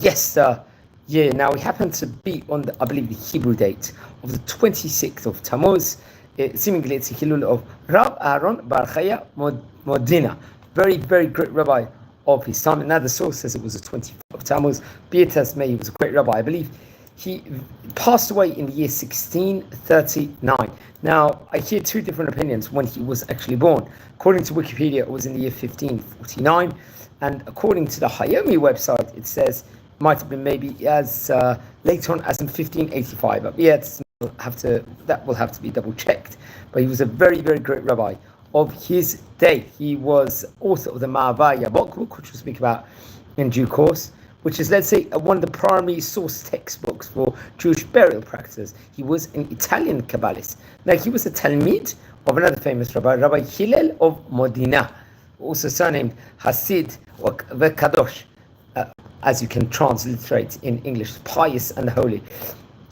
yesteryear. Now, we happen to be on, I believe, the Hebrew date of the 26th of Tammuz. Seemingly, it's a Hilul of Rab Aaron Bרכיה Modena. Very, very great rabbi of his time. Another source says it was the 24th of Tammuz. Be it as may, he was a great rabbi. I believe he passed away in the year 1639. Now, I hear two different opinions when he was actually born. According to Wikipedia, it was in the year 1549. And according to the Hayomi website, it says it might have been maybe as later on as in 1585. But yet, that will have to be double checked. But he was a very, very great rabbi of his day. He was author of the Berechiah book, which we'll speak about in due course, which is, let's say, one of the primary source textbooks for Jewish burial practices. He was an Italian Kabbalist. Now, he was a Talmid of another famous rabbi, Rabbi Hillel of Modena, also surnamed Hasid or Kadosh, as you can transliterate in English, pious and holy.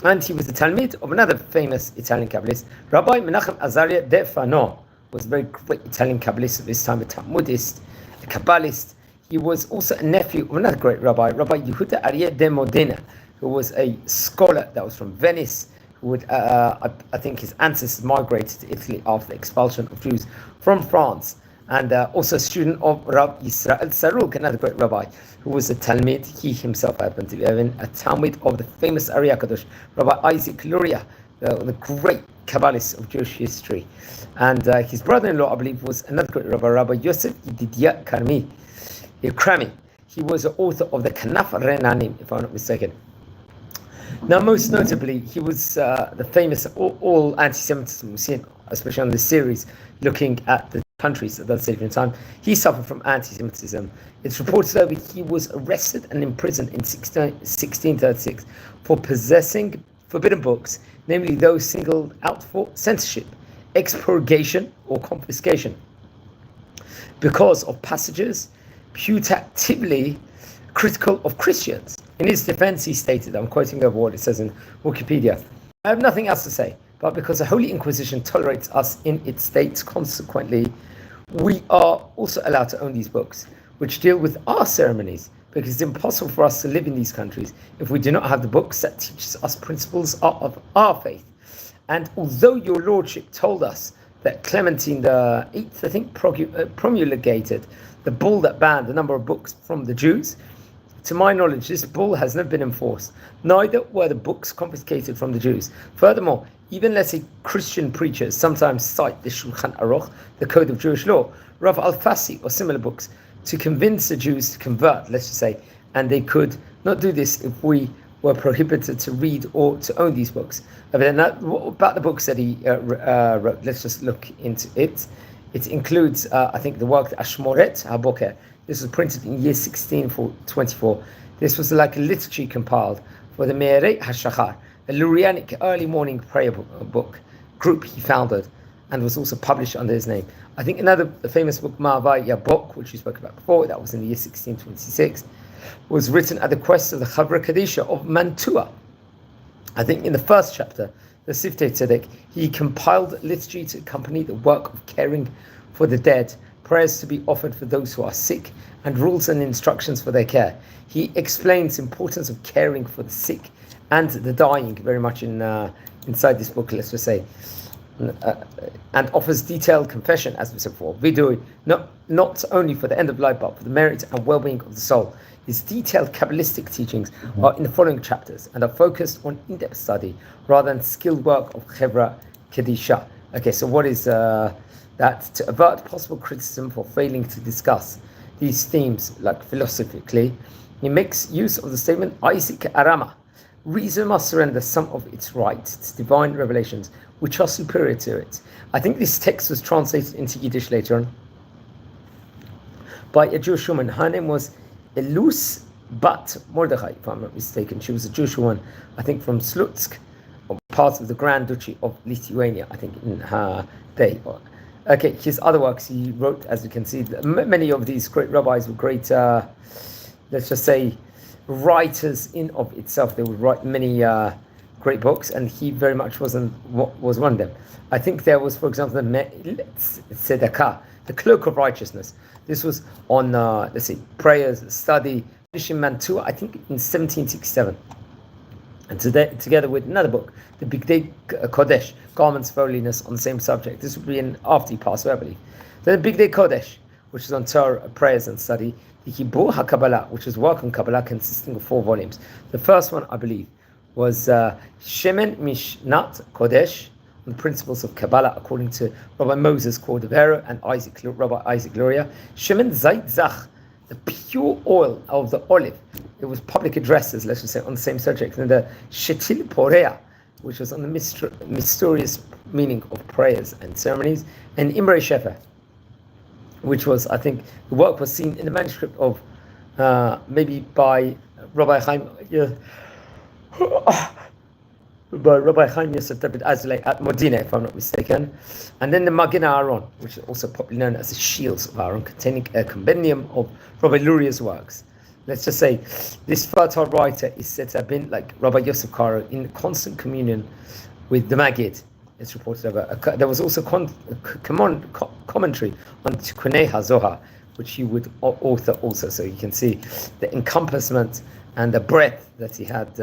And he was the Talmid of another famous Italian Kabbalist, Rabbi Menachem Azaria de Fano, was a very great Italian Kabbalist of his time, a Talmudist, a Kabbalist. He was also a nephew of another great rabbi, Rabbi Yehuda Aryeh de Modena, who was a scholar that was from Venice, who would, I think his ancestors migrated to Italy after the expulsion of Jews from France, and also a student of Rabbi Yisrael Saruk, another great rabbi, who was a Talmid. He himself happened to be a Talmid of the famous Ari HaKadosh, Rabbi Isaac Luria, the great Kabbalist of Jewish history. And his brother-in-law, I believe, was another great rabbi, Rabbi Yosef Yedidia Krami. He was the author of the Kanaf Renanim, if I'm not mistaken. Now, most notably, he was the famous all anti-Semitism we've seen, especially on this series, looking at the countries at that same time. He suffered from anti-Semitism. It's reported that he was arrested and imprisoned in 1636 for possessing forbidden books, namely those singled out for censorship, expurgation, or confiscation, because of passages putatively critical of Christians. In his defense, he stated, I'm quoting over what it says in Wikipedia, I have nothing else to say, but because the Holy Inquisition tolerates us in its states, consequently, we are also allowed to own these books, which deal with our ceremonies, because it's impossible for us to live in these countries if we do not have the books that teaches us principles of our faith. And although your lordship told us that Clementine the Eighth, I think, promulgated the bull that banned the number of books from the Jews, to my knowledge, this bull has never been enforced. Neither were the books confiscated from the Jews. Furthermore, even let's say Christian preachers sometimes cite the Shulchan Aruch, the Code of Jewish Law, Rav Al-Fassi, or similar books, to convince the Jews to convert, let's just say, and they could not do this if we were prohibited to read or to own these books. But then about the books that he wrote, let's just look into it. It includes, I think, the work Ashmoret HaBoker. This was printed in year 1624. This was like a liturgy compiled for the Me'erei HaShachar, a Lurianic early morning prayer book group he founded, and was also published under his name. I think another famous book, Berechiah book, which we spoke about before, that was in the year 1626, was written at the request of the Chavra Kadisha of Mantua. I think in the first chapter, the Siftei Tzedek, he compiled liturgy to accompany the work of caring for the dead, prayers to be offered for those who are sick, and rules and instructions for their care. He explains the importance of caring for the sick and the dying very much inside this book, let's just say, and offers detailed confession, as we said before, vidui, not only for the end of life, but for the merit and well-being of the soul. His detailed Kabbalistic teachings are in the following chapters and are focused on in-depth study rather than skilled work of Chevra Kedisha. Okay, so what is that? To avert possible criticism for failing to discuss these themes, like philosophically, he makes use of the statement, Isaac Arama, reason must surrender some of its rights to divine revelations, which are superior to it. I think this text was translated into Yiddish later on by a Jewish woman. Her name was Elus Bat Mordechai, if I'm not mistaken. She was a Jewish woman, I think from Slutsk, or part of the Grand Duchy of Lithuania, I think, in her day. Okay, his other works he wrote, as you can see, many of these great rabbis were great, let's just say, writers in of itself. They would write many great books, and he very much was one of them. I think there was, for example, the Tzedakah, the cloak of righteousness. This was on, let's see, prayers, study, in Mantua, I think in 1767. And together with another book, the Bigdei Kodesh, Garments of Holiness, on the same subject. This would be after he passed away, I believe. Then the Bigdei Kodesh, which is on Torah, prayers and study. The Hibur HaKabbalah, which is work on Kabbalah, consisting of 4 volumes. The first one, I believe, was Shemen Mishnat Kodesh, on the principles of Kabbalah, according to Rabbi Moses Cordovero and Rabbi Isaac Luria. Shemen Zait Zach, the pure oil of the olive. It was public addresses, let's just say, on the same subject. And the Shetil Porea, which was on the mysterious meaning of prayers and ceremonies. And Imre Shefer, which was, I think, the work was seen in the manuscript of maybe by Rabbi Chaim Yosef David Azulay at Modena, if I'm not mistaken. And then the Magen Aaron, which is also popularly known as the Shields of Aaron, containing a compendium of Rabbi Luria's works. Let's just say this fertile writer is said to have been, like Rabbi Yosef Karo, in constant communion with the Maggid. It's reported over. There was also commentary on Tikunei HaZohar, which he would author also. So you can see the encompassment and the breadth that he had,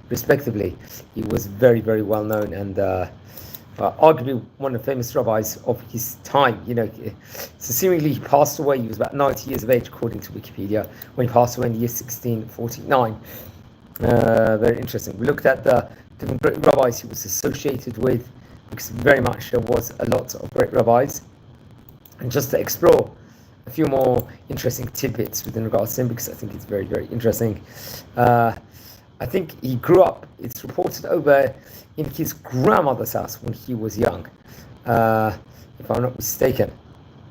respectively. He was very, very well known and arguably one of the famous rabbis of his time. So seemingly he passed away. He was about 90 years of age, according to Wikipedia, when he passed away in the year 1649. Very interesting. We looked at the different great rabbis he was associated with, because very much there was a lot of great rabbis. And just to explore a few more interesting tidbits within regards to him, because I think it's very, very interesting. I think he grew up, it's reported, over in his grandmother's house when he was young, if I'm not mistaken.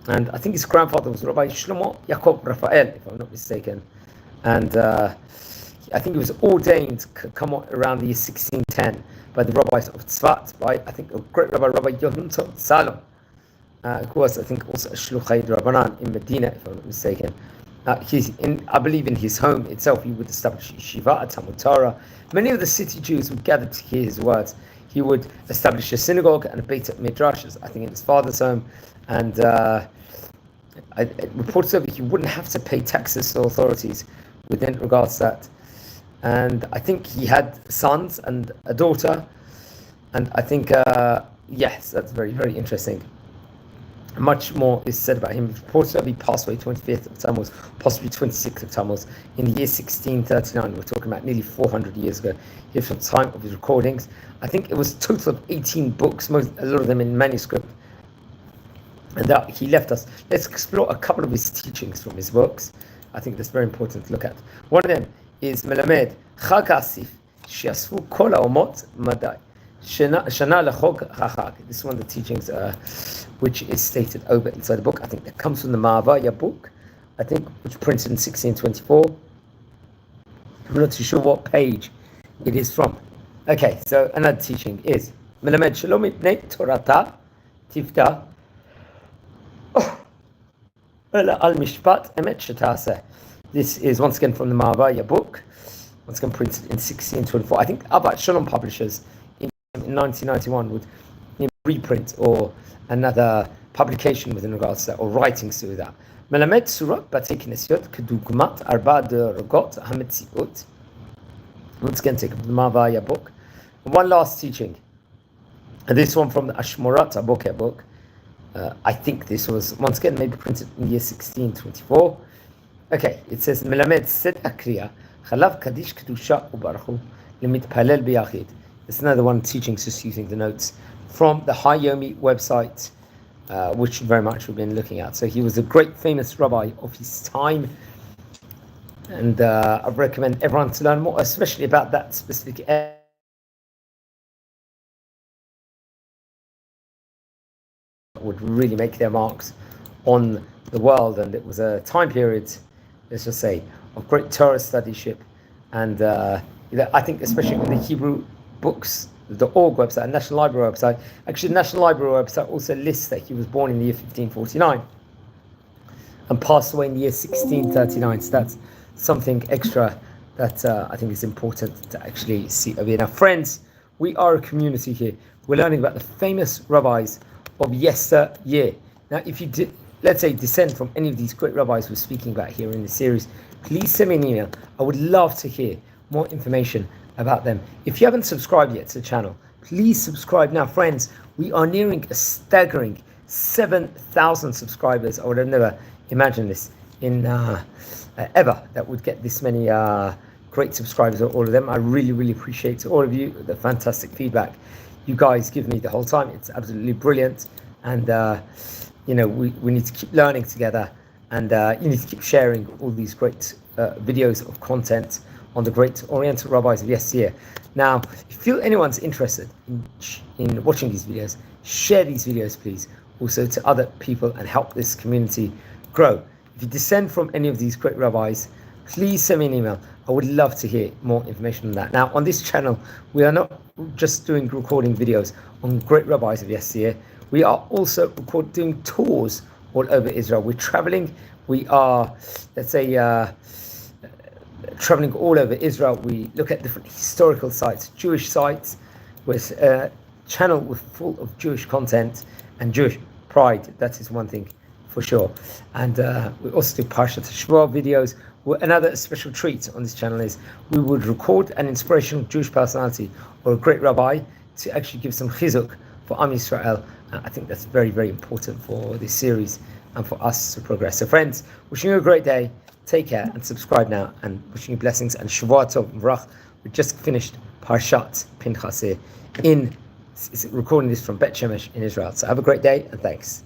And I think his grandfather was Rabbi Shlomo Yaakov Raphael, if I'm not mistaken. And I think he was ordained come around the year 1610 by the rabbis of Tzfat, by I think a great Rabbi Yohanan Salom, who was, I think, also a Shluchai Rabbanan in Medina, if I'm not mistaken. I believe in his home itself, he would establish yeshiva, a Talmud Torah. Many of the city Jews would gather to hear his words. He would establish a synagogue and a Beit Midrash, I think, in his father's home. And it reports over he wouldn't have to pay taxes to authorities within regards to that. And I think he had sons and a daughter. And I think, yes, that's very, very interesting. Much more is said about him. Reported he passed away 25th of Tammuz, possibly 26th of Tammuz, in the year 1639. We're talking about nearly 400 years ago. Here's from the time of his recordings. I think it was a total of 18 books, a lot of them in manuscript. And that he left us. Let's explore a couple of his teachings from his books. I think that's very important to look at. One of them is Melamed Chag Asif Shiasfu Kol Haomot Madai Shana Lechog Chachag. This is one of the teachings which is stated over inside the book. I think that comes from the Ma'avaya book, I think, which printed in 1624. I'm not too sure what page it is from. Okay, so another teaching is Melamed Shalom Ibnei Torata Tifta Al Mishpat Emet Shetase. This is once again from the Ma'avaya book, once again printed in 1624. I think Abbat Shalom Publishers in 1991 would reprint or another publication within regards to that, or writings to that. Melamed Surah Batei Knesiot Kedugmat Arba Derogot Hametziut. Once again, take up the Ma'avaya book. And one last teaching, and this one from the Ashmorat Aboker book. I think this was once again maybe printed in the year 1624. Okay, it says Melamed Sed Akriya Chalav Kadish Kedusha Ubarchu Limitpalel Biyachid. It's another one teaching, just using the notes from the Hayomi website, which very much we've been looking at. So he was a great famous rabbi of his time, and I recommend everyone to learn more, especially about that specific area. Would really make their marks on the world, and it was a time period, let's just say, of great Torah studyship, and I think especially in the Hebrew books, the .org website, National Library website. Actually, the National Library website also lists that he was born in the year 1549 and passed away in the year 1639. So that's something extra that I think is important to actually see over here. Now, friends, we are a community here. We're learning about the famous rabbis of yesteryear. Now, if you let's say, descend from any of these great rabbis we're speaking about here in the series, please send me an email. I would love to hear more information about them. If you haven't subscribed yet to the channel, please subscribe now. Friends, we are nearing a staggering 7,000 subscribers. I would have never imagined this in ever, that would get this many great subscribers, all of them. I really, really appreciate all of you, the fantastic feedback you guys give me the whole time. It's absolutely brilliant. And, we need to keep learning together, and you need to keep sharing all these great videos of content on the great Oriental rabbis of yesteryear. Now, if anyone's interested in watching these videos, share these videos, please, also to other people, and help this community grow. If you descend from any of these great rabbis, please send me an email. I would love to hear more information on that. Now, on this channel, we are not just recording videos on great rabbis of yesteryear. We are also doing tours all over Israel. We're traveling. We are, let's say, traveling all over Israel. We look at different historical sites, Jewish sites, with a channel full of Jewish content and Jewish pride. That is one thing for sure. And we also do Parshat Shmuel videos. Another special treat on this channel is we would record an inspirational Jewish personality or a great rabbi to actually give some chizuk for Am Yisrael. I think that's very, very important for this series and for us to progress. So friends, wishing you a great day. Take care and subscribe now, and wishing you blessings and Shavua Tov V'rach. We just finished Parshat Pinchas recording this from Bet Shemesh in Israel. So have a great day, and thanks.